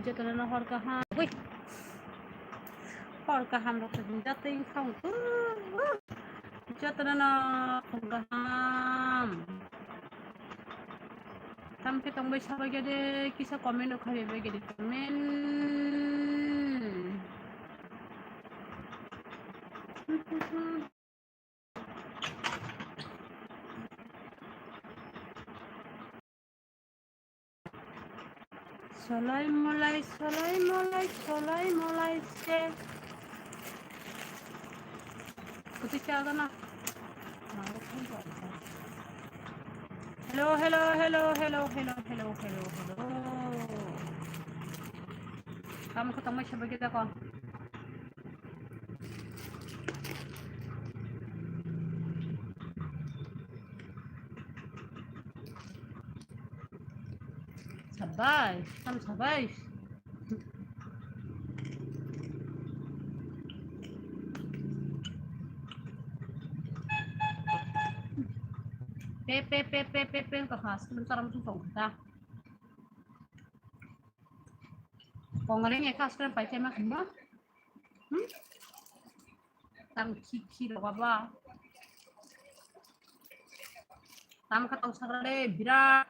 jatana hor ka ham ui hor ka ham rok jating khang jatana hor ka ham tamke tongbai sabai gede kisa comment ukhabe be gede comment solai molai se kutu chaga na hello kamu ketemu siapa kita kok sabais pe kahas sebentar langsung kita kongalnya kas kan pakai mak mbak tang cici lo apa tam katong sarale birak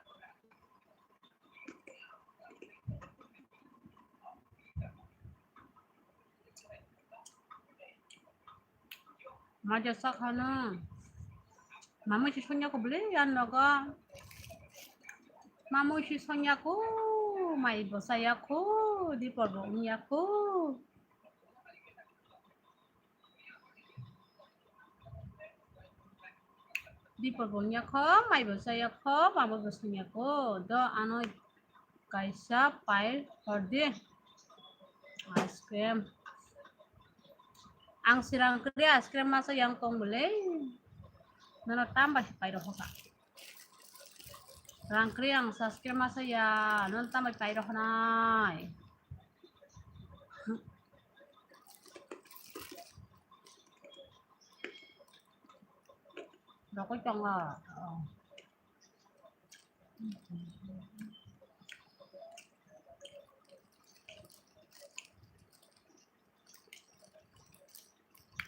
majasak hana mama si sonya ko beli yan loga mama si sonya ko mai bosaya ko di porbonya ko di porbonya ko mai bosaya ko mama bosanya ko do ano kaisa pair horde ice cream ang sirang kri ice cream masa yang tong beli nana tambah pair hoka rangkri ang saskir masa ya non tambah pair honai đâu có trong là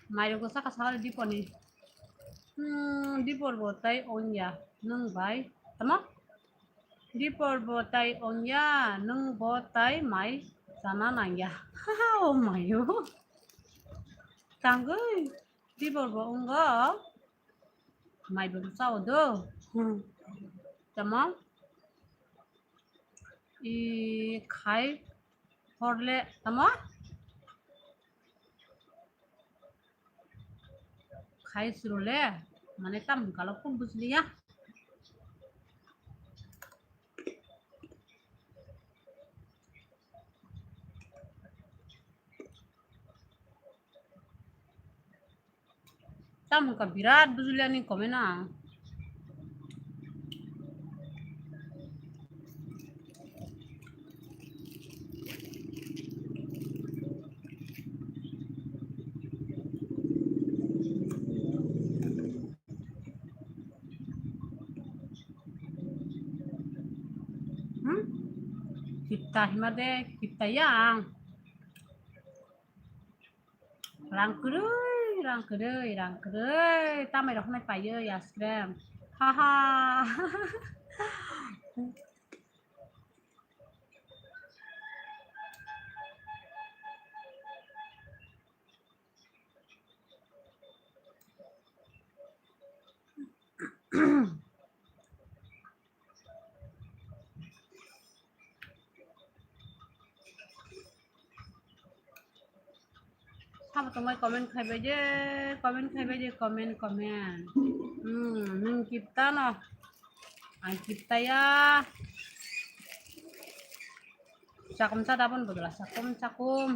mai ko saka saka di poni di porbo tai onya nung bai tama di porbo tai onya nung bo tai mai sana nanya oh my yo tanggai di porbo onga mai belum sao do tama I khai horle tama khai surule mane tam kalau pun busli ya tam ka birat busli ani komena kita himade kita yang rangkudui tamai dah mai paye ya scram haha Sao তোমার comment খাইবে যে comment nung kita no ay kita ya sakum sa dapon betul sakum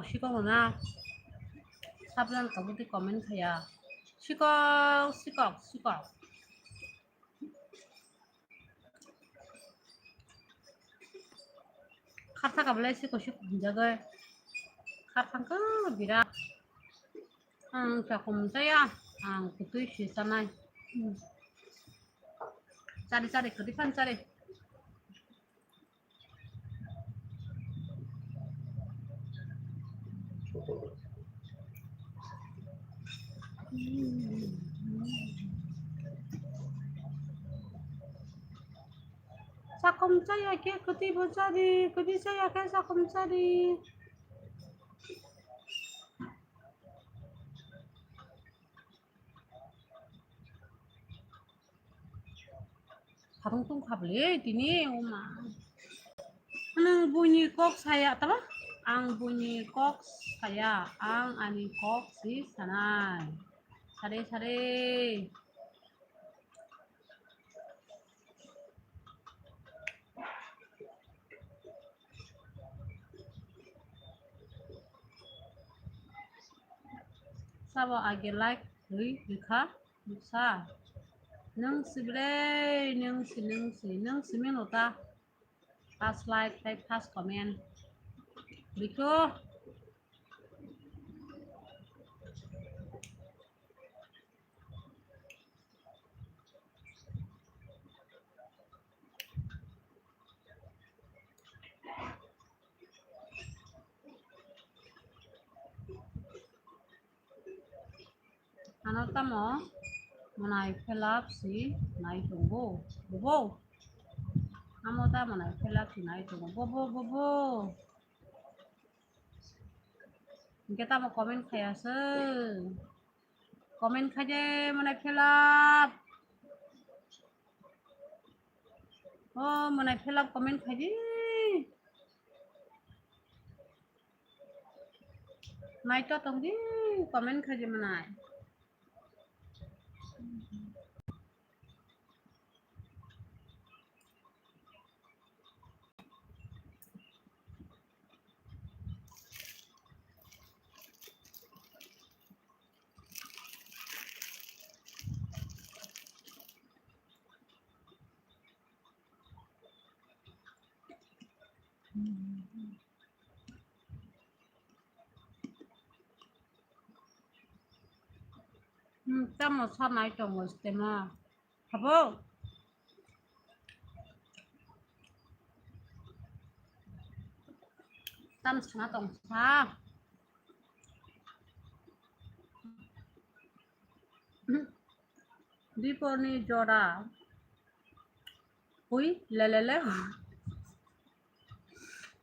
sikok na sabilan kamu di komen kaya 시걱 카타가블레 시걱 문제가 카타가 비라 자콤자야 그것도 시사나이 짜리 그리판 짜리 자콤자야 걔 그디 보자리 그디자야 걔 자콤자리 가동통 가블레 디니 오마 ang bunyi kok saya apa? Ang bunyi kok saya, ang ani kok si sanay. Sari. Sabo age like ri dikha sa. Nung si minota. Pass like, pass comment. Dikho. Ano tamo? Manay pelap si nai tunggo. Bobo. Amo ta manay pelap si nai tunggo. Bobo. Kita mau komen kaya se. Komen kaje manay pelap. Oh, manay pelap komen kaje. Nai to tunggi komen kaje manay. Estamos a nai tunggo tema. Habo. Tam sana tong sa. Diponi jora. Hui lelele.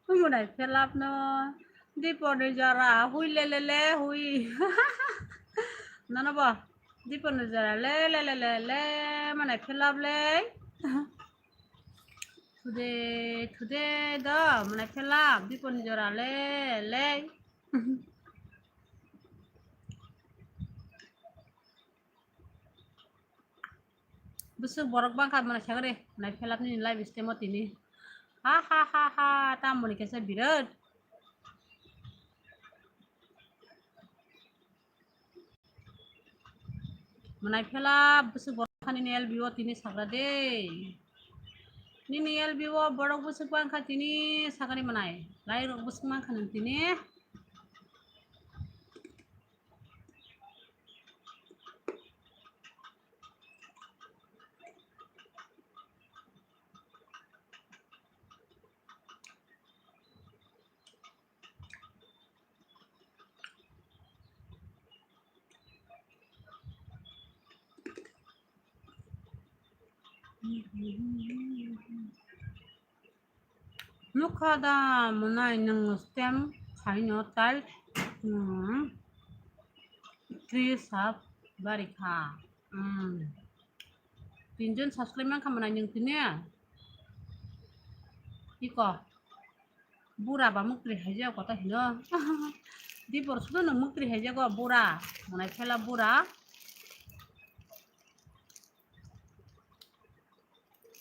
Hui munai pelap no. Diponi jora. Hui lelele hui. Nana ba. Diponi jora le. Munai pelap le. Today da munai pelap. Diponi jora le. Busuk borok bang kan mana sagre naik pelap ni live istemot ini ha tamu ni kesa birad mana pelap busuk borok kan ini LBO tini sagra de ni LBO borok busuk bang kan tini sagre mana lai busuk bang kan tini Nukada muna nang stem kaino tal tree sap barika tinjun subscribe man kamana yang tini iko bura ba mukri haja kota hino di porsudo no mukri haja go bura muna phela bura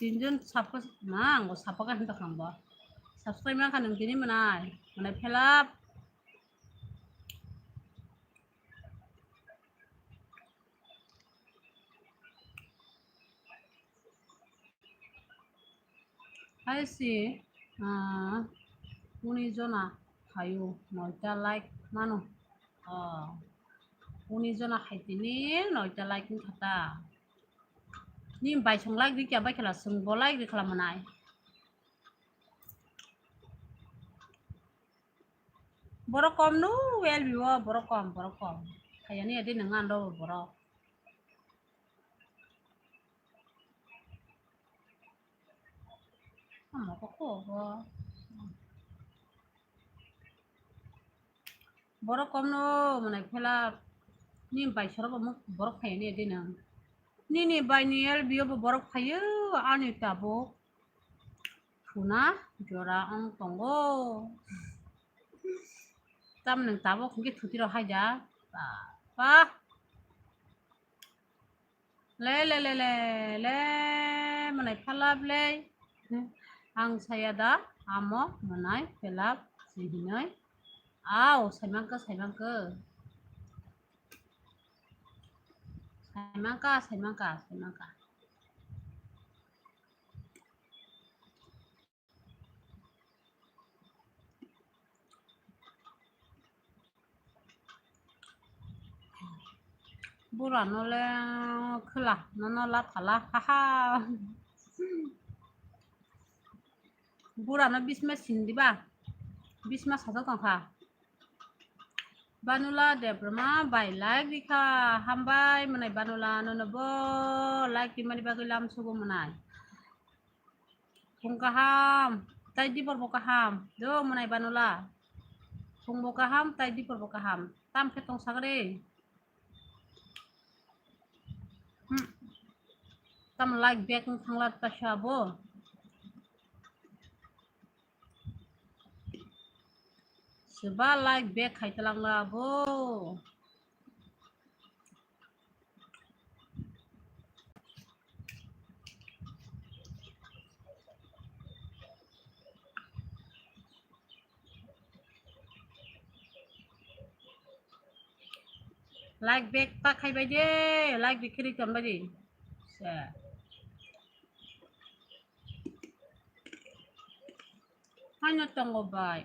tinjun sapa nang go sapa kan ta kamba subscribe man kan tini mana phela হাইছি উনি জনা খায়ো 9টা like মানুহ উনি জনা খাইতিনি 9টা like ni khata ni bai song like di kya bai khala sung bo like di khala manai borok kom nu wel biwa borok kom kayani adi nangan do borok ama ko ko borok kom no manai phela ni bai soro bo borok kayani adi nang ni bai ni el biwa bo borok khayo ani tabo thuna jora ang tongo tam nang tabo khungki thuti ro haja pa le manai phalap le ang saya da amo manai phalap sihinoi aw saimangka bura no le khla no la phala ha ha bura no bisma sindiba bisma sado kangkha banula de brama bai like dikha hambai manai banula no bo like di mani bagilam sugo manai kung kaham tai di por kaham do manai banula kung bo kaham tai di por kaham tam khetong sagre tam like back thanglat pasabo seba like back khaitalang la bo like back ta khai bai de like back khiri ton bai di se hanya tongo bai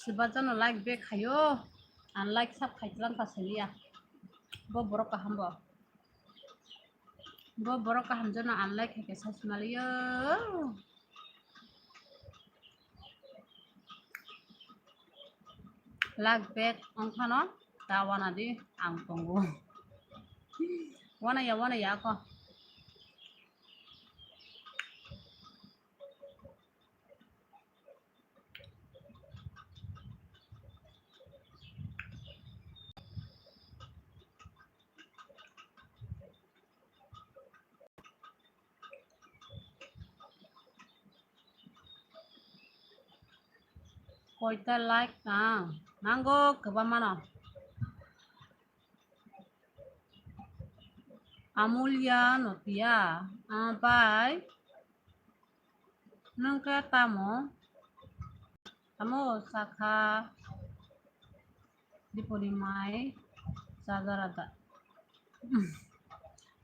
seba jano like back khayo unlike sab khaitalang ka selia bo borok kaham bo borok kaham jano unlike ke sas maliyo like back ongkhano ta wana di ang tongo wana ya ko koita like nanggo kebamana Amulia Notia bai nangka tamo saka diponimai sagarada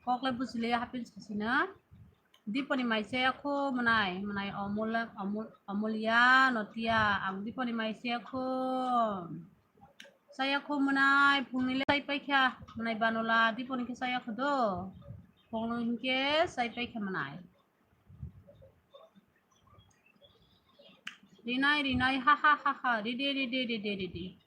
kokle busile hapin sasina diponimai se aku menai Amulia Notia ang diponimai se aku saya ko menai punile sai paikha menai banola diponike saya ko do pongno hinke sai paikha menai rinai ha ridi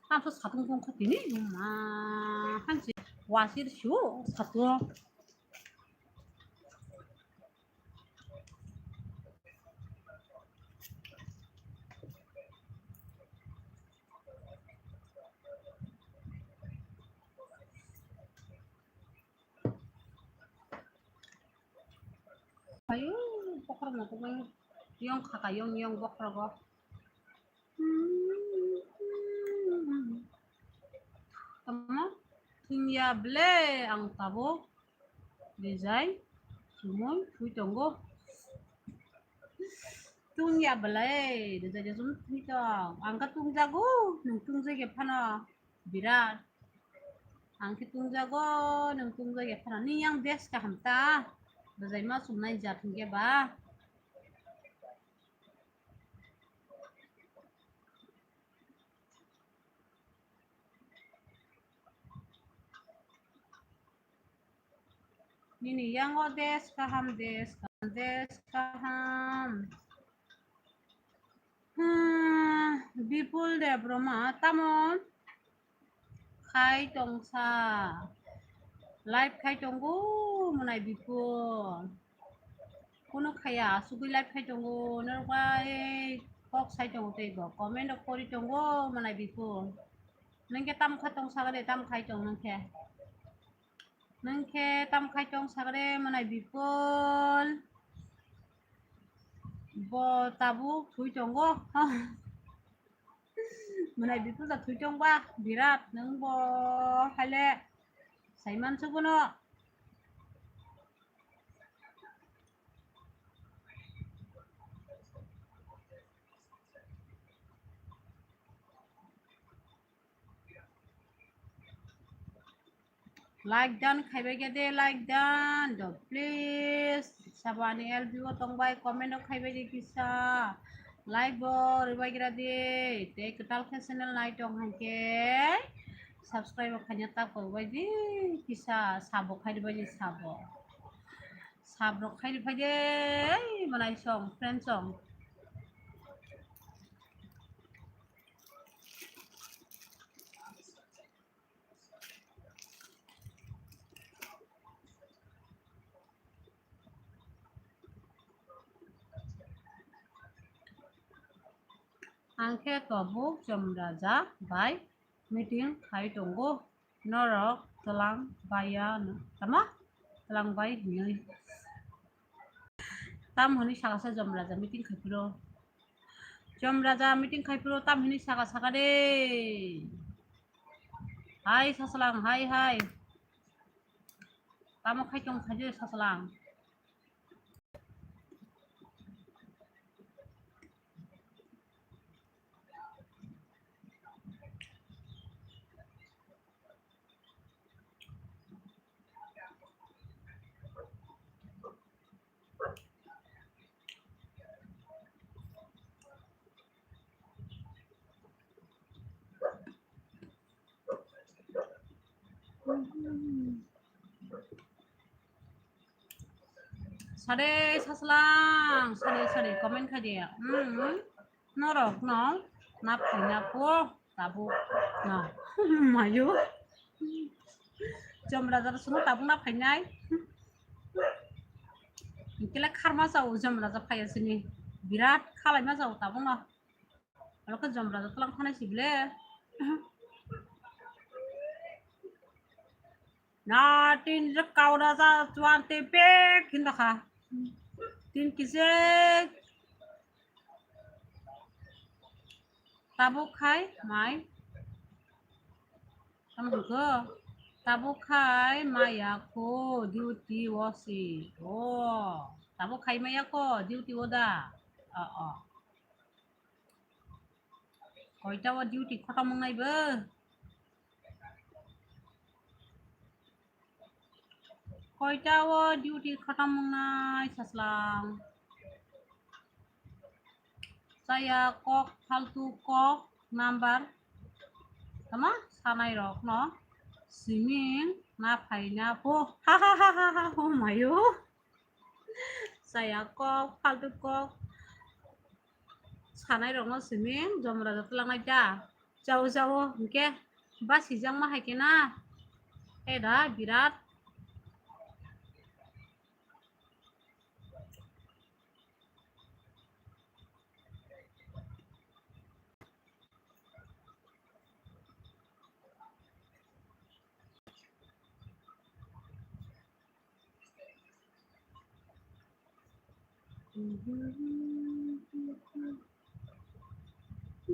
한수 사동공 커티니 한지 와시르 쇼 사도 ayo pokor na ko yung kakayong bokor ko tama tunya ble ang tabo design Sumoi thui tonggo. Tung ya balai, de jaja sum thui tong. Angka tung jago, nung tung jage phana. Birat. Angki tung jago, nung tung jage phana. Ni yang des ka hamta. De jai ma sum nai ja thungge ba. Nini yang o des kaham des kaham. Bipul de broma tamon khai tong sa live khai tong go manai bipul কোনো খায়া সুগুই live খাই তঙ্গো নরবাই cock সাই তঙ্গো তৈব comment করি তঙ্গো মানাই বিপু নংকে তাম খাতং সাগরে তাম খাই তং নংকে তাম খাই তং সাগরে মানাই বিপুল ব তাবু থুই তঙ্গো মানাই বিপুল তা থুই তংবা বিরাট নং ব হাইলে Saiman সুগুনো like dan khaibai gede like dan do please sabani el view tongbai comment o khaibai de kisa like bo ribai gira de te ketal ke channel nai tong hanke subscribe o khanya ta ko bai di kisa sabo khai bai di sabo khai bai de manai song friend song angke kobuk jom raja bai meeting khai tongo norok telang bayan tama telang bai ni tam honi sagasa jom raja meeting khaipiro jom raja meeting khaipiro tam honi saga de hai sasalang hai tamo khaitong khaje sasalang sare sasalang sare comment khaje norok no na phina po tabu na mayu jom raja suno tabu na phainai kila kharma jau jom raja phayasini birat khalai ma jau tabu na alka jom raja tlang khanai sible na tin rakau raja chuan te pe kinda kha tin kise tabu khai mai tam ko tabu khai maya ko duty wasi oh tabu khai maya ko duty oda koita wa duty khatam ngai ba koita wa duty khatam ngai saslang saya kok faltu kok number tama sanai rok no swimming na phaina po ha oh mayo saya kok faltu kok sanai rok no swimming jomra jatlang nai ja jao ke ba sijang ma haike na eda birat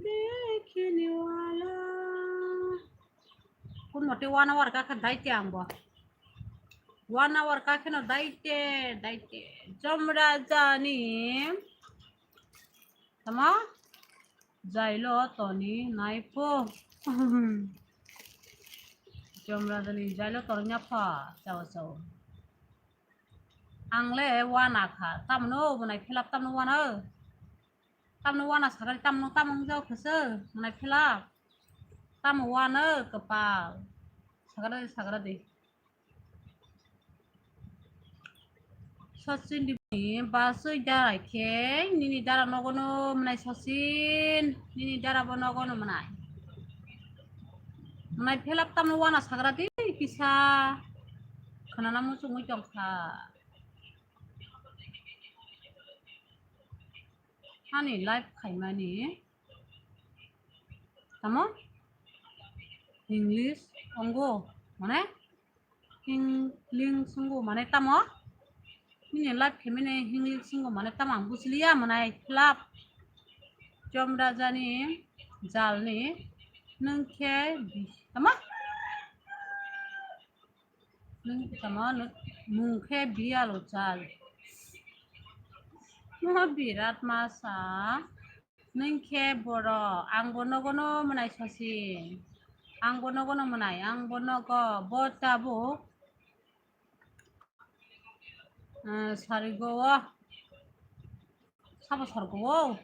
देखने वाला kun mote 1 hour ka kha dai tiang bo 1 hour কাকেন দাইতে দাইতে জমরা জানি তামা যাইলো তনি নাইপো জমরা জানি যাইলো তনি নাফা যাও যাও আংলে ওয়ানা খা তামনো বনাই ফেলাপ তামনো ওয়ানা সাগারি তামনো তামং যাও খসো বনাই ফেলাপ তামো ওয়ানো কপাল সাগারা দে सचिन दिबनि बासै दाराय खें निनि दारा नगनो मनाय सचिन निनि दारा बो नगनो मनाय फेलाप तामनो वाना साग्रा दे किसा खोनाना मुसुङै दंखा हानि लाइफ खायमानि तामो इंग्लिश अंगो माने इंग्लिश संगो माने तामो Ini live kemene hingli singo mana tamang busliya manai club jom raja ni jal ni nengke tama neng tama mungke biya lo jal mo birat masa nengke boro ang bono gono manai sasin ang bono gono manai ang bono go botabu 사리고와 사보 사르고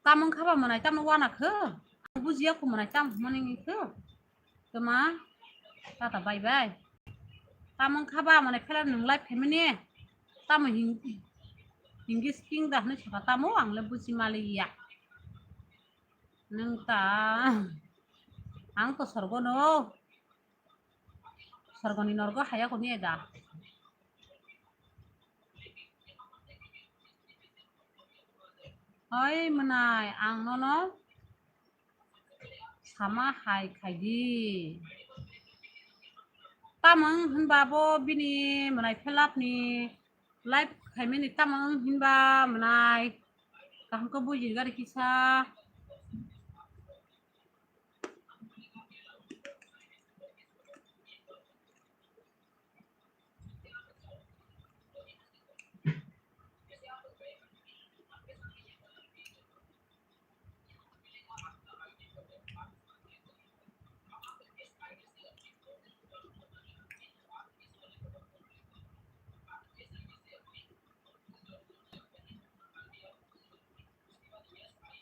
까문 카바 뭐나이 땀 와나 그 부지야 고 뭐나이 땀 뭐니 그 그마 따다 바이바이 까문 카바 뭐나이 페라 능라이 페미니 땀은 hingi sting dah ne chaka tamu ang le buji maliya nang ta ang to sorgo no सरगनि नरगो हाया कोनी एदा ओइ मनाय आं ननो सामा हाय खायदि तामं होनबाबो बिनि मनाय फेलापनि life खायमेनि तामं होनबा मनाय गाहामखौ बुजिगारि किसा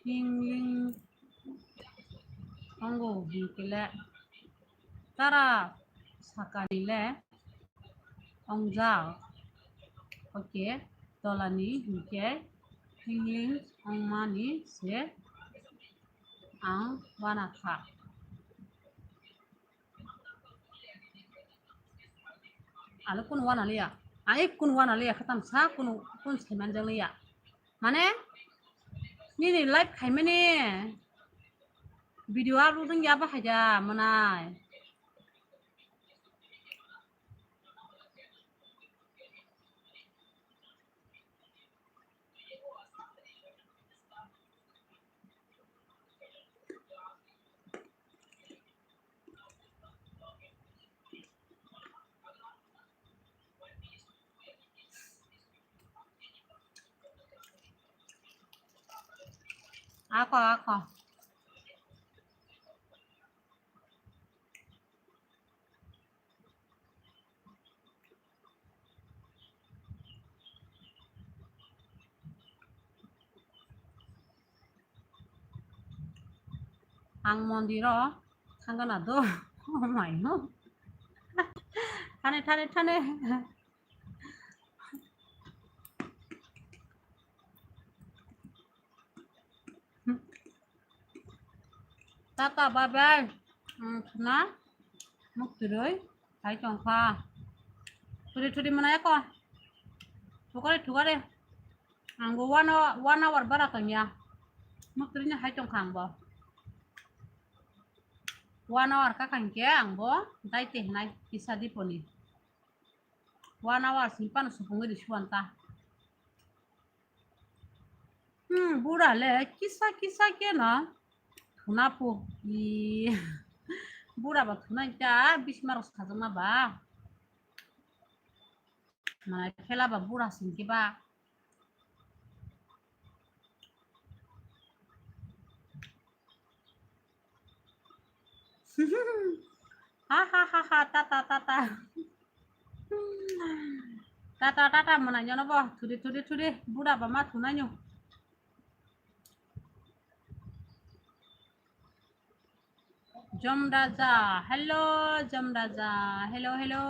ling anggo hingkele tara sakanile ongjal oke tolani hingke hingling ongmani se ang wanakha आलो कुन वाना लिया आइ कुन वाना लिया खतम सा कुन सेमान जंग लिया माने निनि लाइफ खायमेनि भिडिअ आपलोड जों या बाहायदा मनाय Ako. Ang mondiro hangana do oh my no 타네 Tata bye bye na muk turoi hai chongkha thuri manaya ko thukare anggo 1 hour bara tanya muk turinya hai chongkhang bo 1 hour ka kangke angbo daite nai kisa diponi 1 hour simpan supungi di suanta buda le kisa ke na Napo बुराबा थुनायटा बिसमारस खाजों माबा माने खेलाबा बुरा सिंकिबा ha ha ha ha tata tata tata tata menanya nopo thudi thudi thudi budak mama thunanyo Jom Raja hello Jom Raja hello hello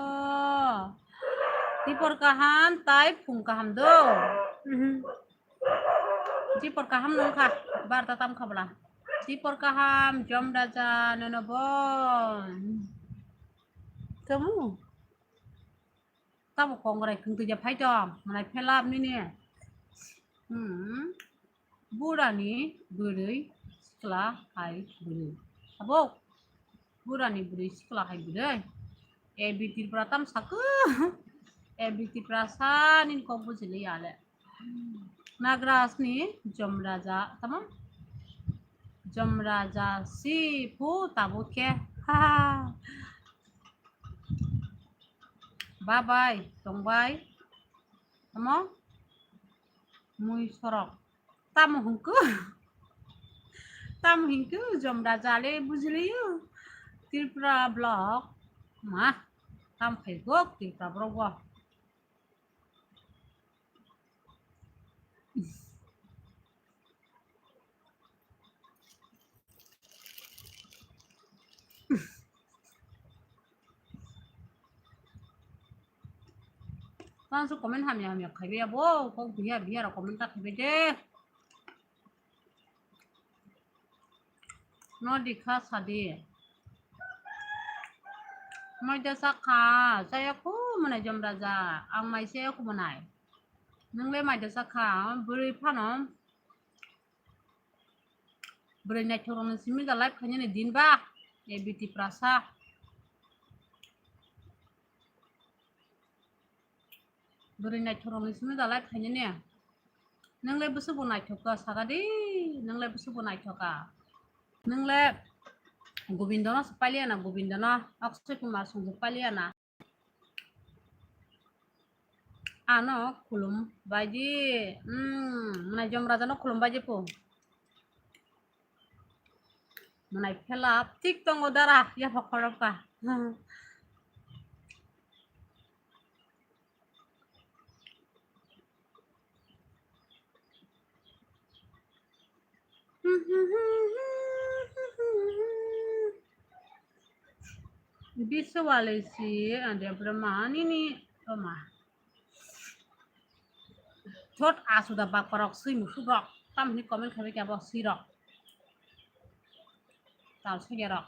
Tipor kaham tai phung kaham do Tipor kaham nongkha bar tatam khabla Tipor kaham Jom Raja nonobon kamu kamu kongrai kung tuja phai jom manai phelap ni ne burani burai sikla hai burai abok burani burai sikla hai burai e bitir pratam saku e bitir prasanin ko bujili ale nagras ni Jom Raja tamam Jom Raja si pu tabut ke ha bye bye tong bye tamam mui sorok tam hingku Jom Raja le bujiliu Tripura blog mà tam Facebook Tripura blog langsung komen hamnya kayak ya bo kok biar komentar kayak deh no dikha sadi mai desa kha saya ku mana Jom Raja ang mai saya ku manai nang le mai desa kha beri panom beri na chorong simi da live khanya ne din ba e biti prasa beri na chorong simi da live khanya ne nang le busu bunai thoka sagadi nang le busu bunai thoka nang le Gobindana sepaliana Gobindana Akshay Kumar sung sepaliana ano kulum baji mana Jom Raja no kulum baji po mana felap tik tong udara ya pokoroka bisa wale si ada bermani ni oma thot sudah bakorok si musudok tam ni komen khabe kya bo sirok tal sejarok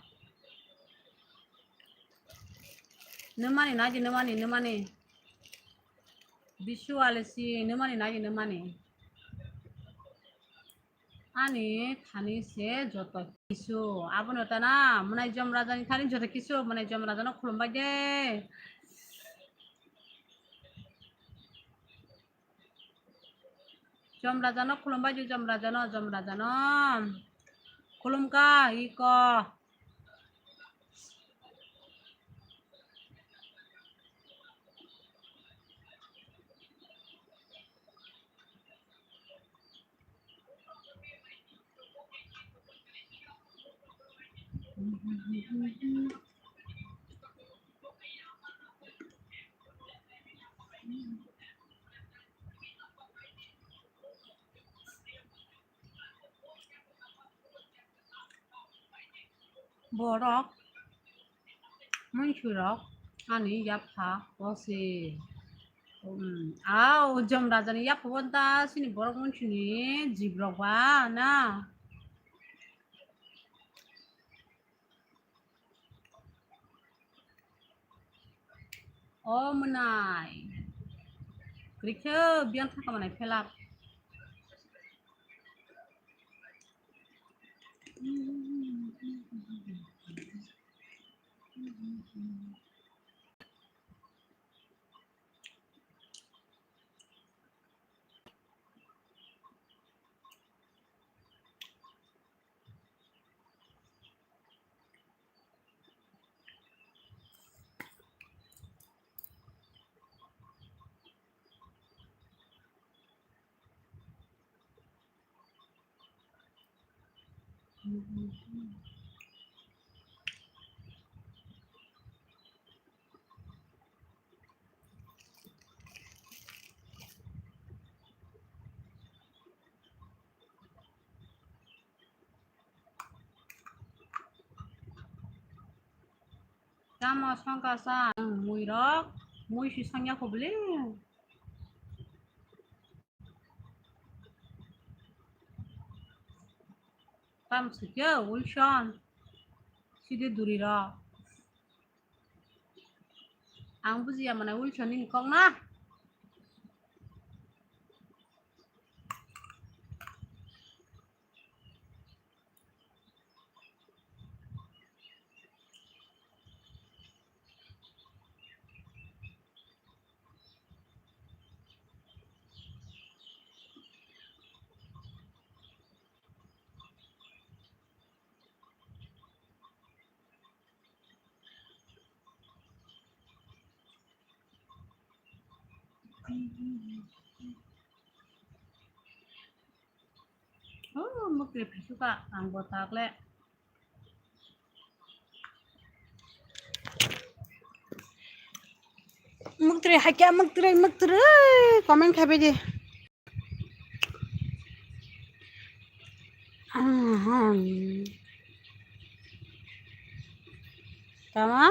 nemani nemani visual si nemani ani thani se joto kisu abono tana manai Jom Raja ni thani joto kisu manai Jom Raja no khulumbai de Jom Raja no khulumbai ju Jom Raja no khulumka iko borok muncurok ani yapha bosi Jom Raja ni yapha bonta sini borok muncuni jibrok ba na oh menai krikhe biang thaka manai felap Tama 성가산 무이럭 무이시 상야 고블리 tam sike ulshan sidi durira ang buziya mana ulshan ning kong na oh mukri pisuka ang botak le mukri hakya mukri comment খাবে যে तमा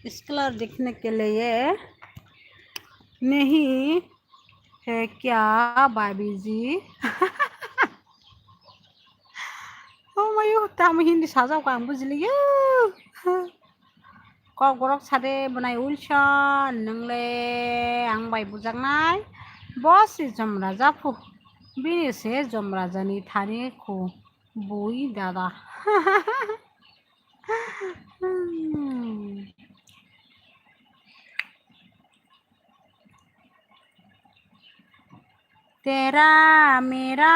इस colour देखने के लिए नहीं है क्या बाबी जी oh mayo tama hindi sasaw ka ang buziliyo kok gorok sade bunai ulshan nangle ang bai bujangnai bosi jomra jafu bini se jomra jani thani ko boi dada तेरा मेरा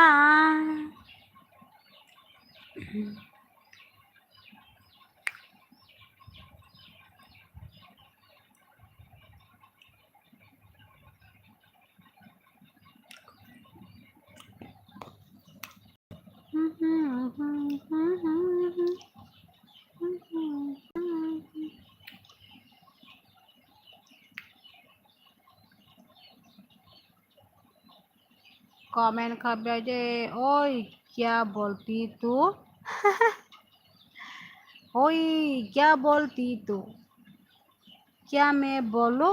कमेंट कर दे ओए क्या बोलती तू ओए क्या बोलती तू क्या मैं बोलो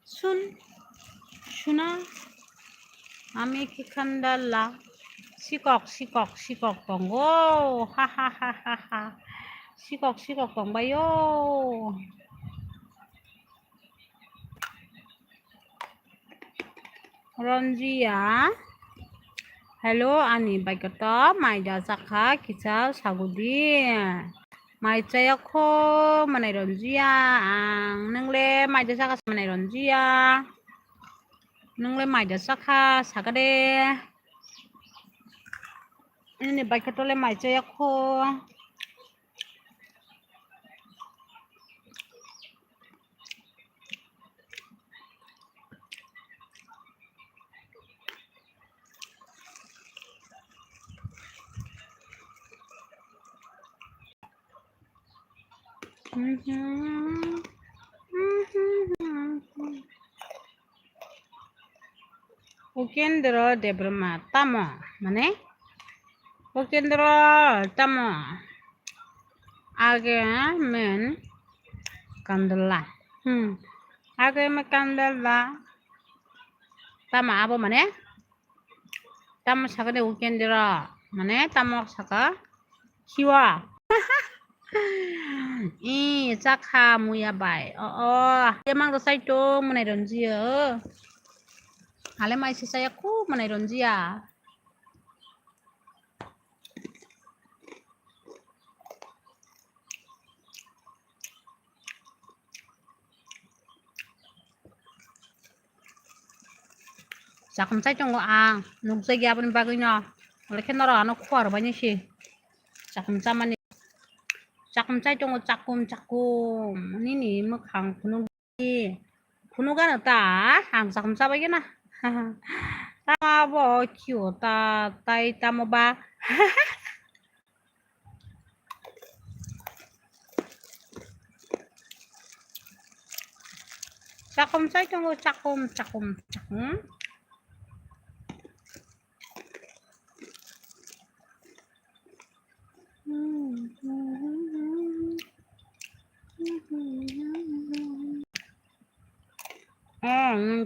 सुन सुना আমি কি খান্দাল্লা শিকক শিকক শিকক টঙ্গো হা হা হা হা হা শিকক শিকক টংবায়ো रन्जिया हेलो आनि बायगत माइदा जाखा किचाव सागुदि माइचायाखो माने रन्जिया आं नोंले माइदा जाखा माने रन्जिया नोंले माइदा जाखा सागदे ini बायगतले माइचायाखो उकेन्द्र देब्रमा तम माने उकेन्द्र तम आगे में कंदला आगे में कंदला तम आबो माने तम सागदे उकेन्द्र माने तम saga खिवा 이 자카 무야 바이 emang dosai to menai ronjia ale mai saya ku menai ronjia jakum sai tong ang nuk sai ya pun bagui no ole ken nora no khwar bani si jakum chamani jakum sai tong jakum nini mokhang phunu phunu ga ta ang jakum cha bai na Tama chiều ta tay tama ba. Chakum say tungo chakum.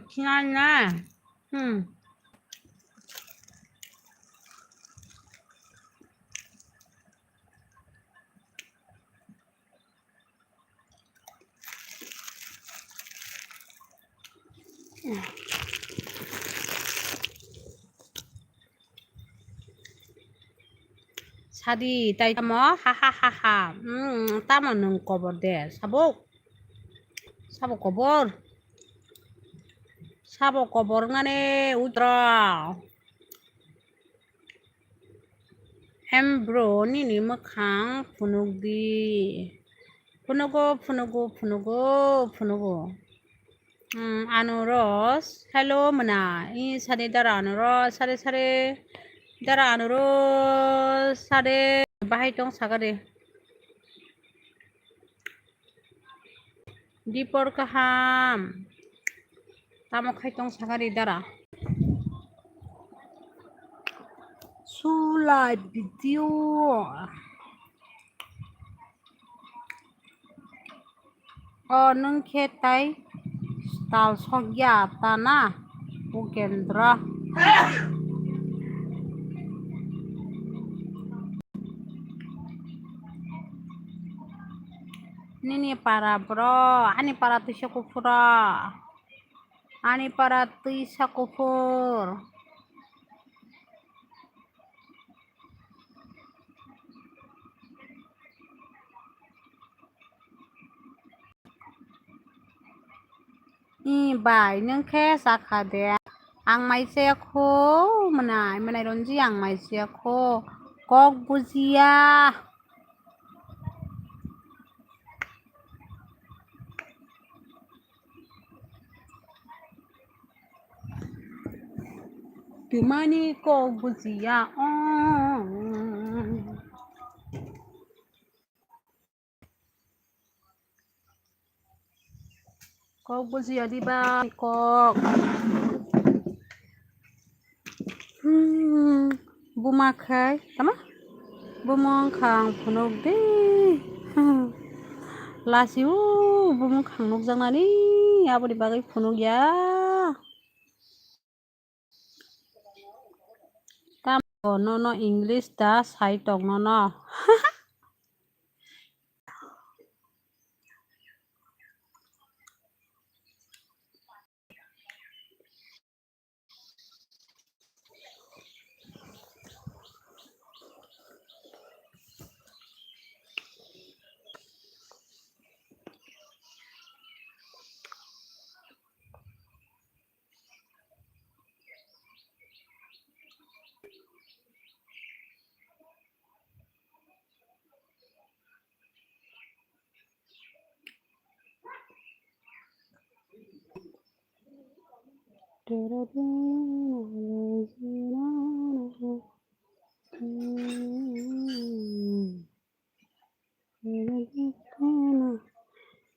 지났네. 사디 따이 따모 하하하하 따모는 거버데 사복 거버 ngane udra embro ni makhang punugdi punugo anuros hello mana i sare dara anuros sare dara anuros sare bahai tong sagare dipor kaham tamo khaitong sagari dara sulai video nung khetai stal sogya tana ukendra nini para bro ani para tisha kufura ani para tisha kufur bài nhưng khe sakha de ang mai se kho manai ronji ang mai se kho kok bujia Tumani kok bujia kok bujia di ba kok bumakai tama bumong khang phunok de lasiu bumong khang nok jangnani aboni bagai phunok ya tam no English da sai tok no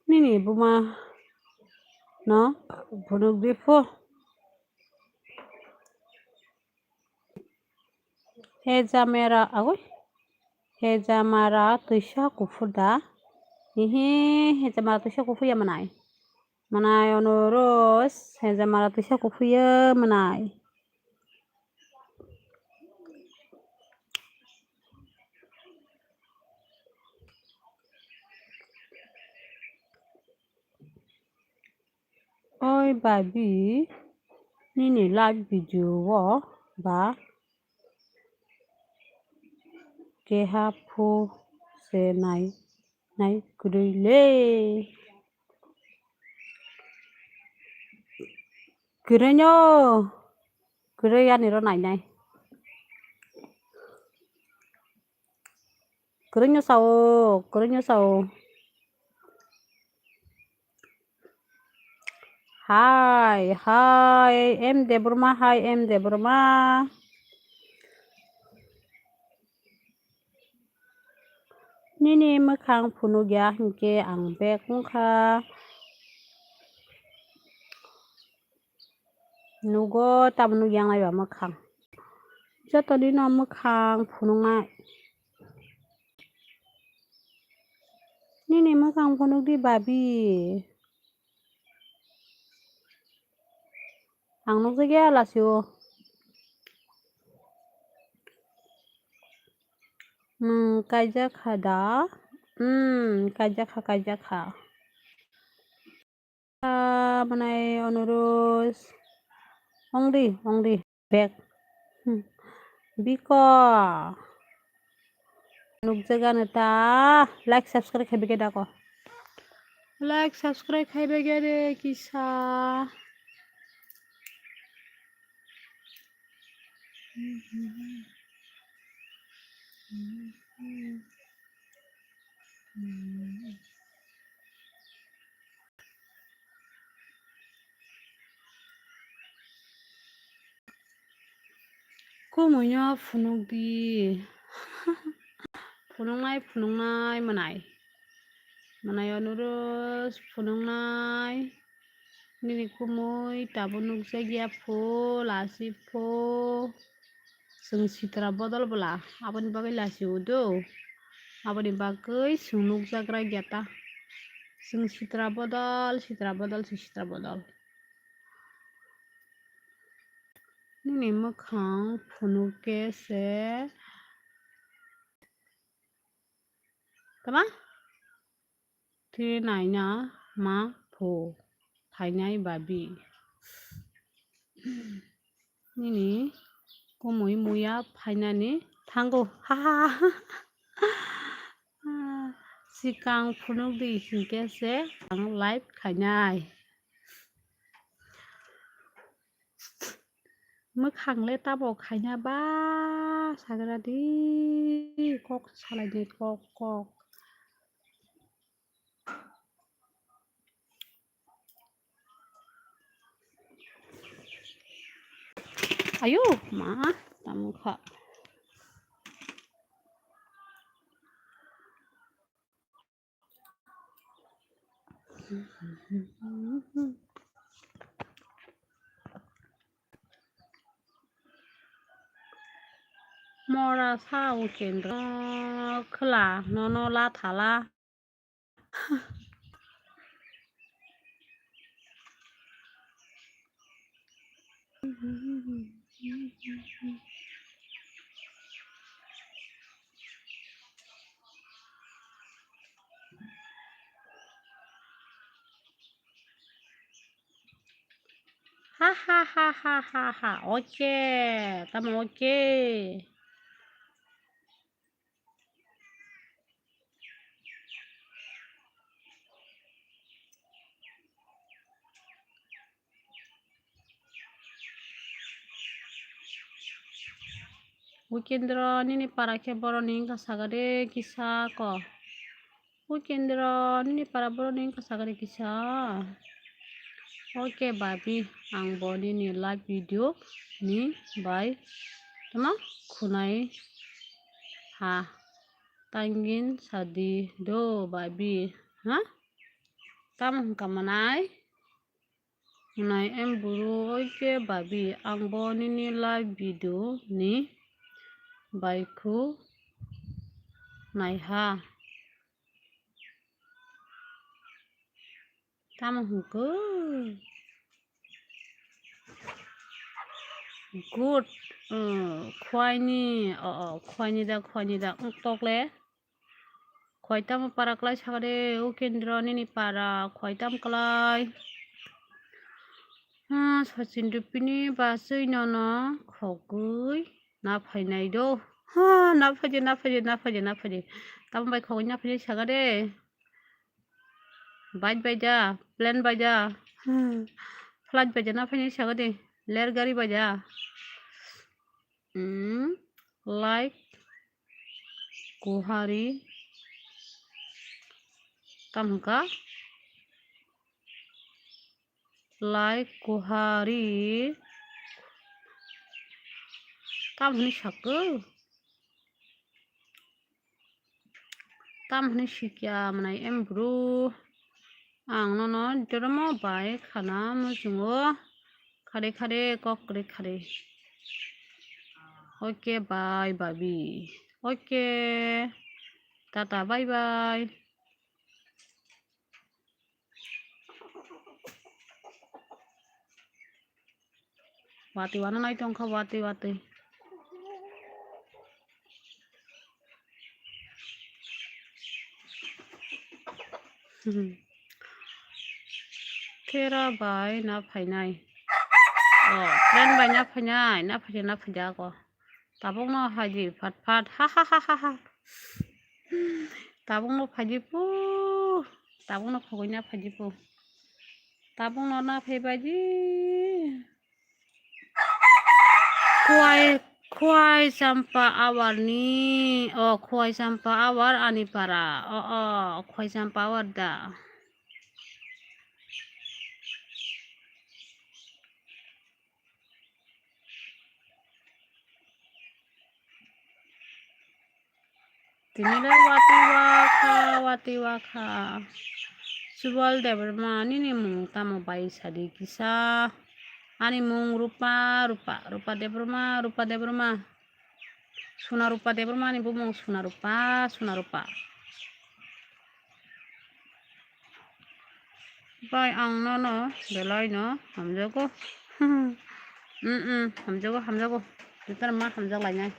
nini buma no phunok de pho hejamara tuisha kufuda hejamara tuisha kufuya manai onoros hejamara tuisha kufuya manai oi babi nini live video wo ba keha phu se nai kurile kurenyo kureya niro nai kurenyo sao Hai em Deborma, hai em Deborma. Nini mokhang phunuk ya hingke ang bek ungkha nugo tabnu yang laiba mokhang. Jotoni no mokhang phunuknai. Nini mokhang phunuk di babi. Ang nukjagya lasio. Kajaka da. Kajaka. Manai onurus. Ongri. Bek. Biko. Nukjagana ta. Like, subscribe khaibege dako. Like, subscribe khaibege re kisa. Kumunya phunuk di. Phunuknai manai onurus phunuknai nini kumui tabo nukjagya phul asi phul sung sitra bodol bela aboni bagai lasio do aboni bagai sung nukjagra gyata sung sitra bodol nini mokhang phunuke se kama naina ma pho thainai babi nini kumui muya phainani thango ha sikang phunuk di hingke se ang live khainai mokhangle tabo khaina ba sagradi kok salai kok ayo ma tamukha mora sao kendra khla no la thala ha oke tamo oke Ukendra nini parake boro ninka sagade kisa ko Ukendra nini para boro ninka sagade kisa Oke babi ang boni ni live video ni by tama khunai ha tangin sadi do babi ha tam kamanai em buru oke babi ang boni ni live video ni by khu nai ha tam hungko good khwaini da tokle khwaitam paraklai sagade ukendra nini para khwaitam klai Sachin Rupini basui nono khogui na phainai do na phaje tam bai khogui na phaje sagade bike baja plane baja flight baja na phainai sagade ler gari baja like Guhari tamka like kuhari tamhni sakku tamhni sikya manai embru ang no drama bai khana mujungo khare khare kokre khare okay bye babi okay tata bye bye wati wana nai tongkha wati wati Thera bai na phainai friend bai na phainai na phaja ko tabong no haji phat phat ha ha ha ha ha tabong no phaji pu tabong no phogoi na phaji pu tabong no na phaibaji Kuai sampa awar ni kuai sampa awar anipara kuai sampa awar da Tinilai wati waka subal debrma nini mung tamo bai sadi kisa ani mung rupa debrma suna rupa debrma ni bumung suna rupa bai ang no belai no hamjago hamjago ditar ma hamjag lai nai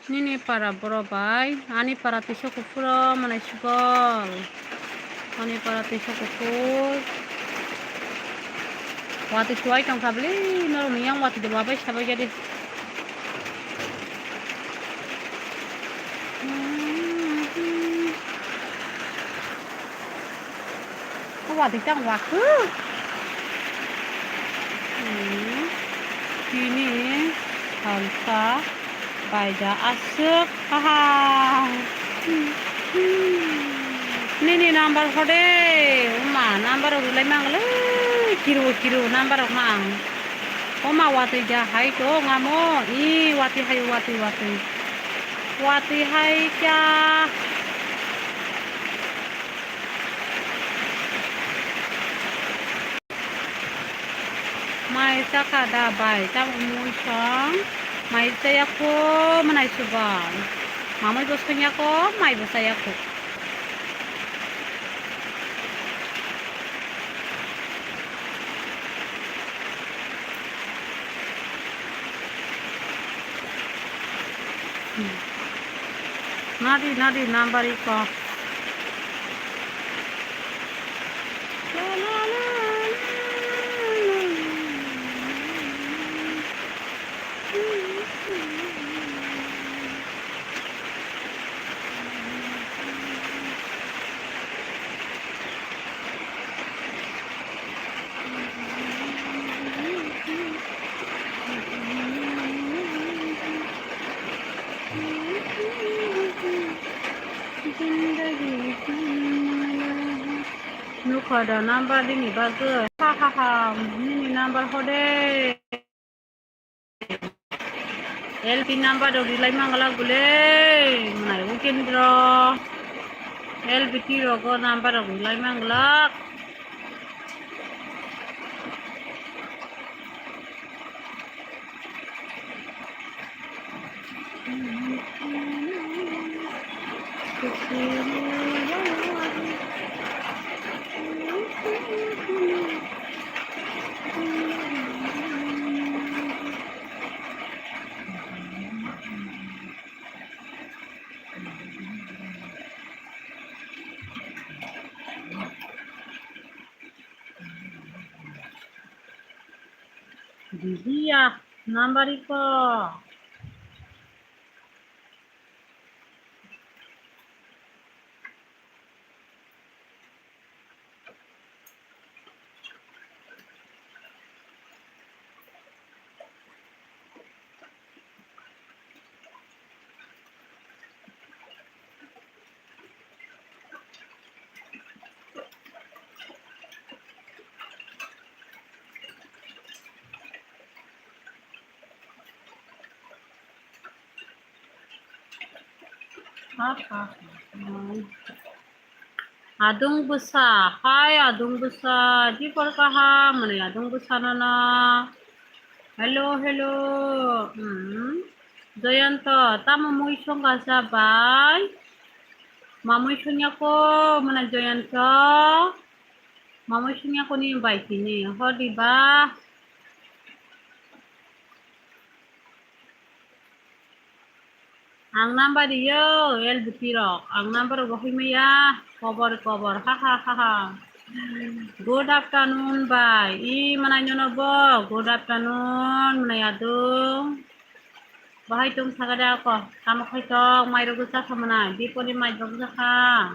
Nini para bro bai ani para tiso kupuro manai subal ani para tiso kupur wati suai tong kabli nor niyang wati de babai sabai jadi wati tang waku kini halka baida asuk haha nini number hode uma number ulai mangle kiru number mang oma wati ja hai to ngamo I wati hai kya mai saka da bai tam umui song mai saya ko manai subang mamai bosnya ko mai bosaya ko nadi number iko Nukoda number ini bagus hahaha ini number hode LP number dori lai mangala gule manai ukendro LP rogo number dori lai mangala Dia number iko Ha ha. Adung busa. Hai adung busa. Di porkaha mana adung busa nana. Hello hello. Joyanto, tama mo isong kasabay. Mamoy sunya ko mana Joyanto. Mamoy sunya ko ni invite ni. Ho di ba? Ang number yo el butirok. Ang number bohimaya. Cover. Ha ha ha ha. Good afternoon, bye. Mana nyono bo. Good afternoon, mana yadung. Bahay tung sagada ako. Kamu kaitong may rugusa ka mana. Di po ni may rugusa ka.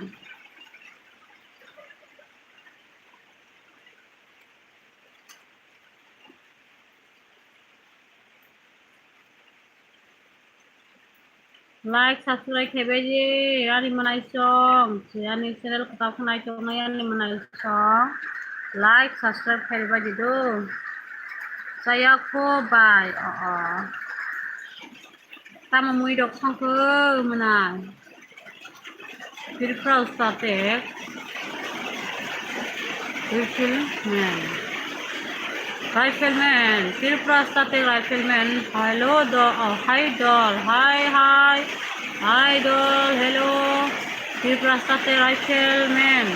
Like, subscribe hebe je. Ani mana isong. Ani channel kata ko na ito na yan. Ani mana isong. Like, subscribe hebe je do. Saya ko bye. Oo. Tama mo idok sang ko mana. Pirpra ustatek. Rifleman. Pirpra ustatek rifleman. Hello doll. Oh, hi doll. Hi. Hi doll. Hello. Pirpra ustatek rifleman.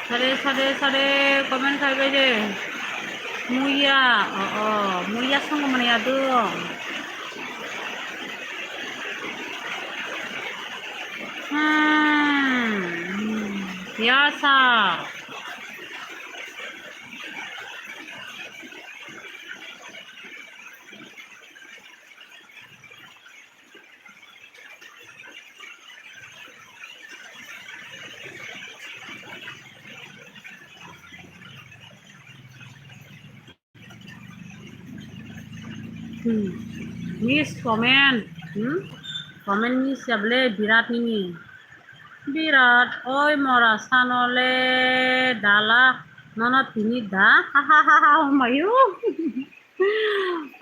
Sade. Comment খাইবে যে. Muya. Oh. Muya sang mana ya dong. Biasa. Miss comment. Comment miss jable birat nini. Birat. Oi mora sanole dala. Nono tini da. Ha. Mayu.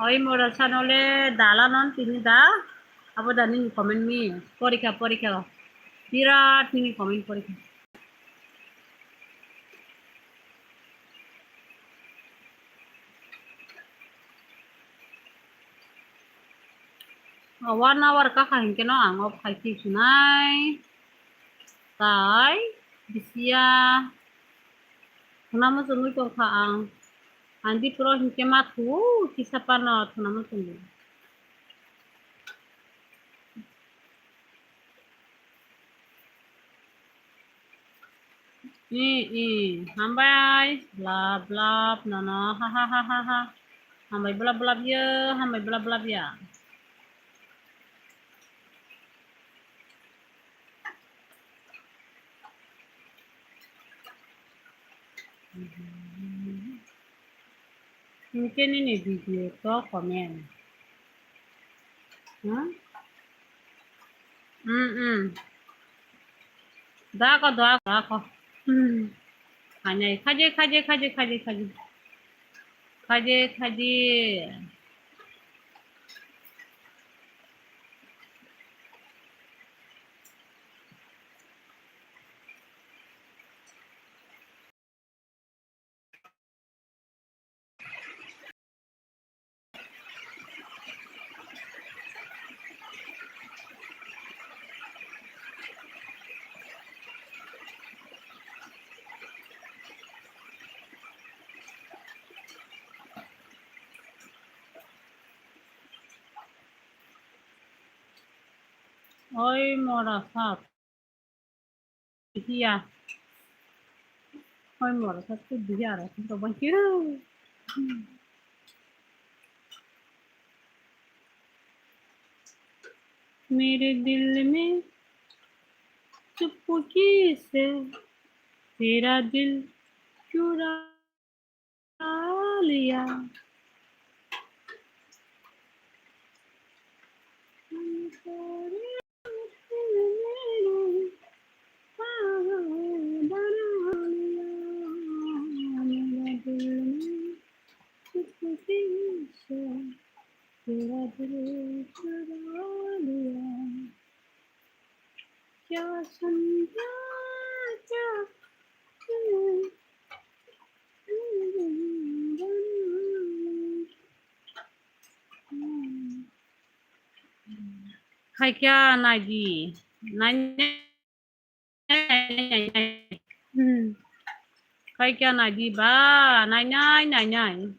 Oi mora sanole dala non tini da. Apa dah nini comment mi. Porika. Birat nini comment porika. One hour ka kain keno ang of kaiti sunai. Tai bisia. Tunamu sungui ko kaang. Andi pro hinke matu kisa pano tunamu sungui. Hambai blab no ha. Hambai blab ya. Mungkin ini video to komen. Dako. Hanya kaje. Oi mora sap. Iya. Oi mora sap tu biar aku to bantu. मेरे दिल में चुपके से तेरा दिल चुरा लिया तेरा दिल Khai kya nai di nai nai khai kya nai di ba nai nai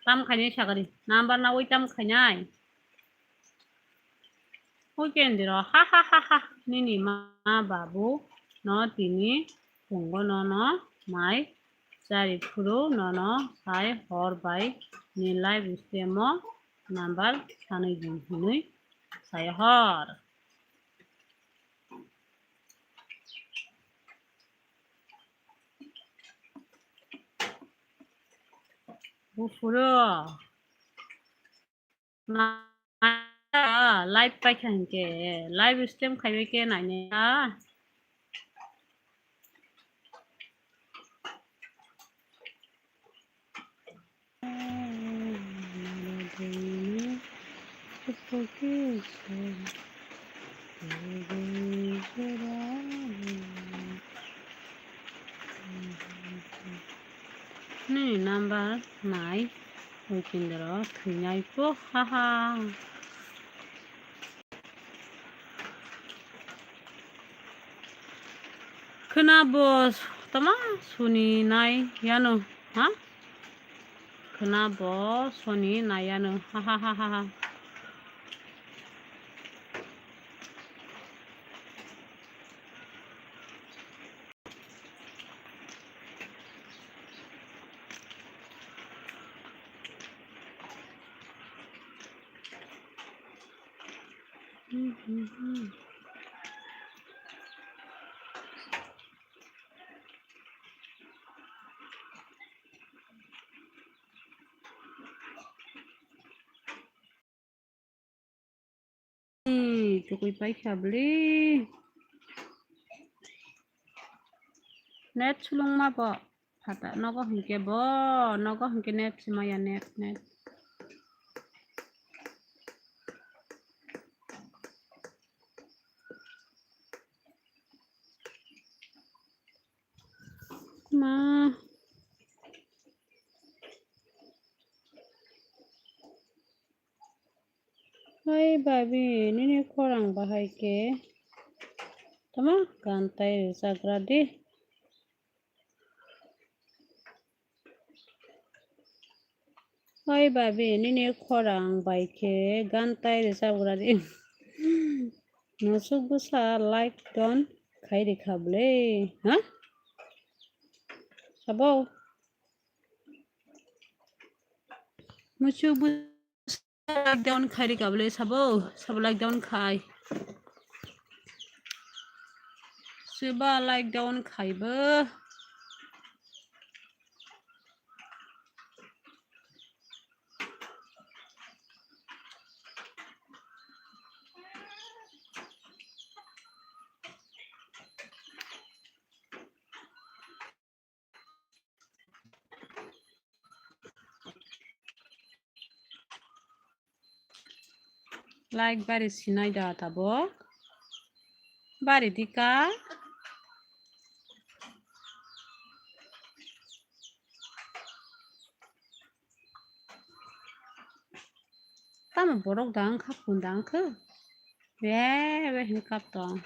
tam khai sagari number na oi tam khai Hugendro ha ha ha ha nini ma babu no tini pungo no mai cari furu no sai hor bai nilai bistemo number sanai jinhunui sai hor bufuro na live paikhanke live stream khaibe ke naine Ni number nai Hugendro thunyai po ha ha Kenapa tama suni nai yano ha Kenapa suni nai yano ha ha ha ha Tukui paikha beli net sulung ma bo hata nogo hingke net simaya net ma hai babi nini korang bahai ke tama gantai sagradi hai babi nini korang bai ke gantai sagradi Nusuk busa like don khai rekable ha sabo Musuk busa like down khai rekable sabo like down khai Suba like down khai bo like bari sinai da tabo bari dika tama borok dang kapun dang ke be hinkap dong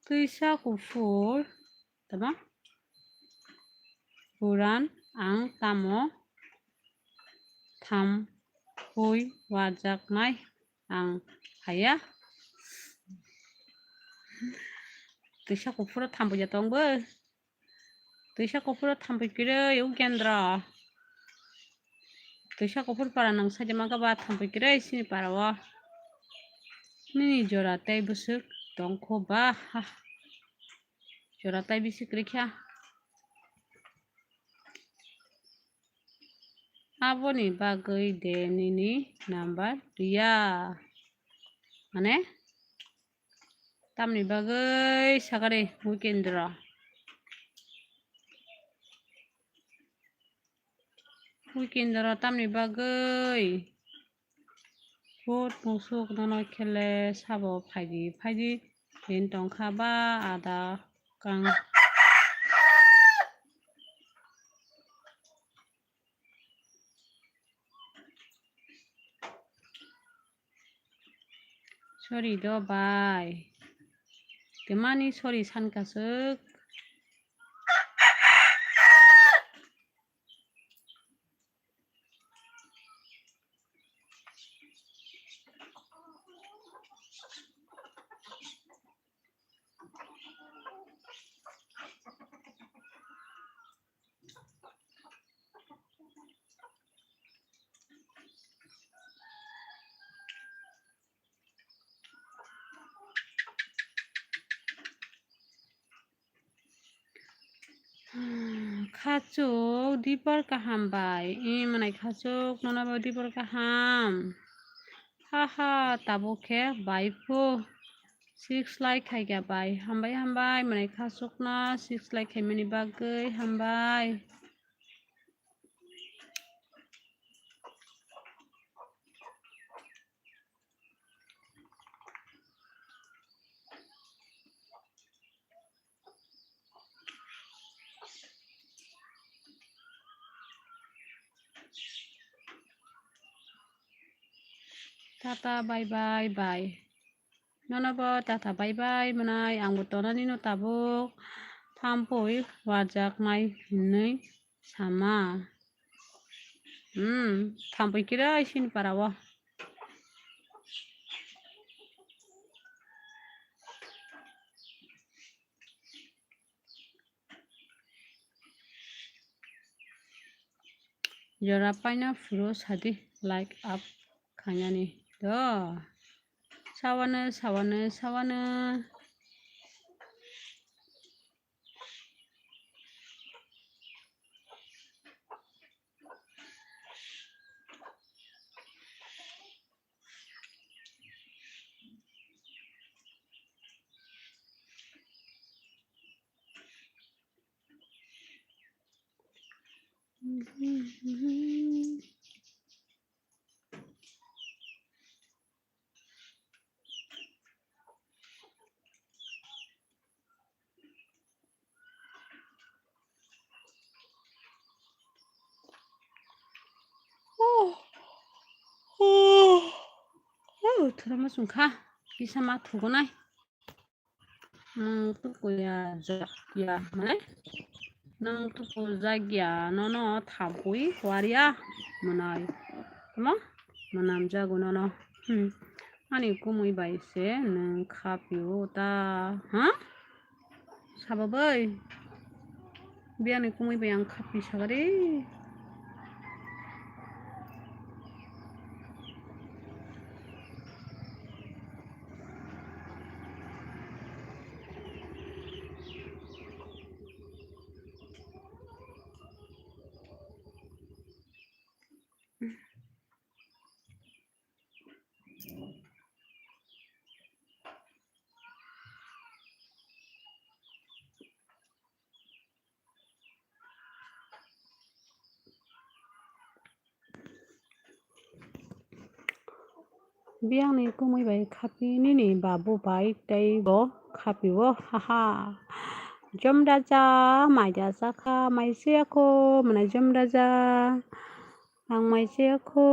tuisa kufur tama buran ang tamo tham hui wajak mai ang haya tuisa kufur tham buja tong be tuisa kufur tham bukire yugendra tuisa kufur para nang saja maga ba tham bukire sini para wa nini jora tai busuk tongko ba jora tai bisik rekha Aboni bagoi de nini number dia mane tamni bagoi sagare Hugendra weekendara tamni bagoi बहुत musuk nono khele sabo phaidi bin tongkha ba ada kang sorry do bai temani sorry sankasuk khachuk dipar kaham bai manai khachuk nonabo dipar kaham haha tabo khe bai pho 6 like khaiga bai hambai manai khachuk na 6 like khaimani bagoi hambai tata bye bye nonobo tata bye bye manai angbo tonani no tabuk thampoi wajak nai hinui sama thampoi kirai sini parawo jora paina furo sadi like up khanyani do sawana thurama sungkha bisa ma thugonai tuku ya manai nang tuku jagya nono thampoi waria manai tama manam jago nono ani kumui baise nang khapio ta ha sababai biani kumui bayang khapi sagare biangni kumui bai khapi nini babu bai tei bo khapi wo haha jom raja maida jaka maiseko mana jom raja ang maiseko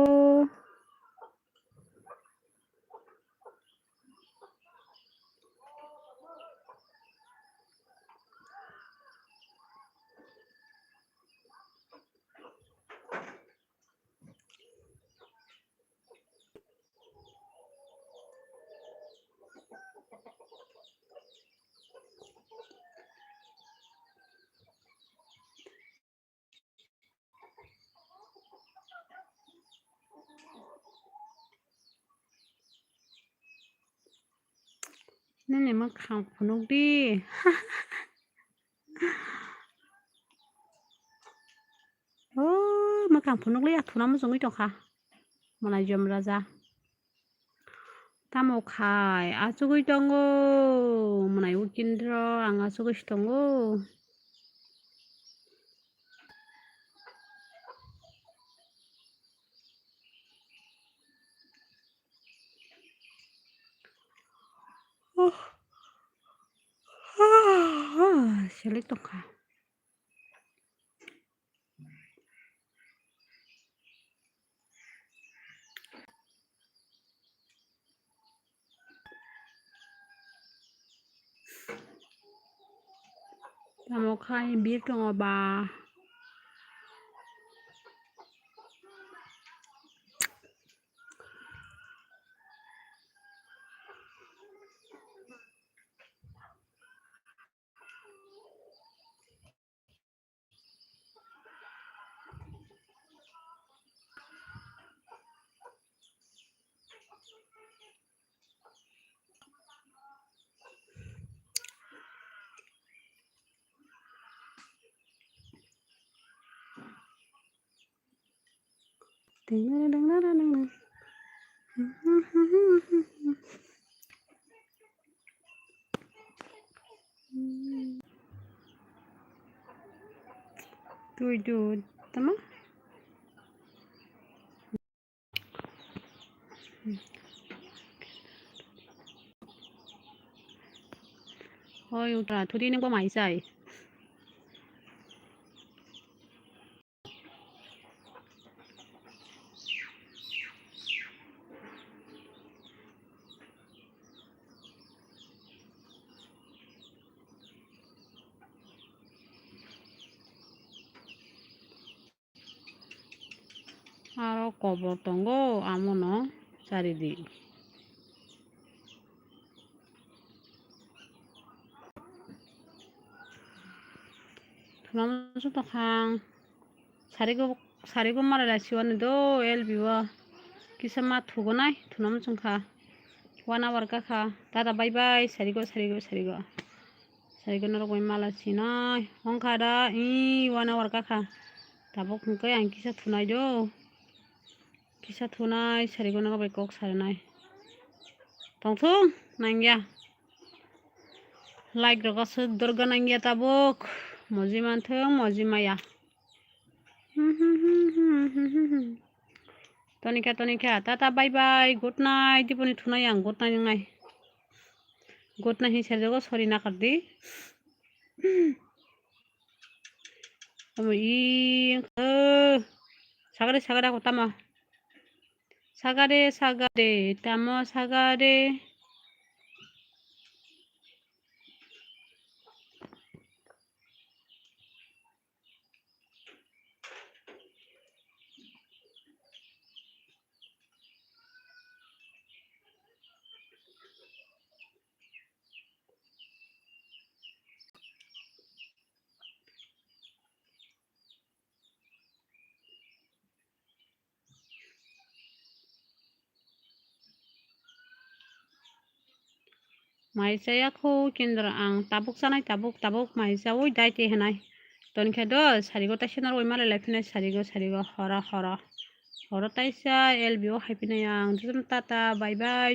nini ma khang phunuk di ma khang phunuk li athuna ma jongoi tongkha mana jom raja tamo khai achugoi tongo manai ukindro ang achugoi tongo Sulit tuh kak. Là một hai biết rồi bà. Tuh, teman. Thôi, thu đi nên có máy xài. 아로 거버던 거 아무나 자리디. 그러면 또 강 사리고 말을 시원해도 엘비와 기사마 두고나이 두놈 좀 가. 와나 와르까 가. 다다 바이바이 사리고 너로 고이 말라시나 홍카다 이 와나 와르까 가. 다복 그거 안 기사 투나이죠. 기사 투나이 사리고 나가 발꼭 사르나이. 동퉁 난야. like rokası durgananya tabuk moji manthung moji maya tonika tata bye bye good night diponi thunai ang good night ngai good night serjago sorry na kardi i sagare ko tama sagare tamo sagare maisaya ko kendra ang tabuk sanai tabuk maisa oi dai te hanai tonika do sarigo tashinar oi mala lefine sarigo hora taisa elbio haipina yang tata bye bye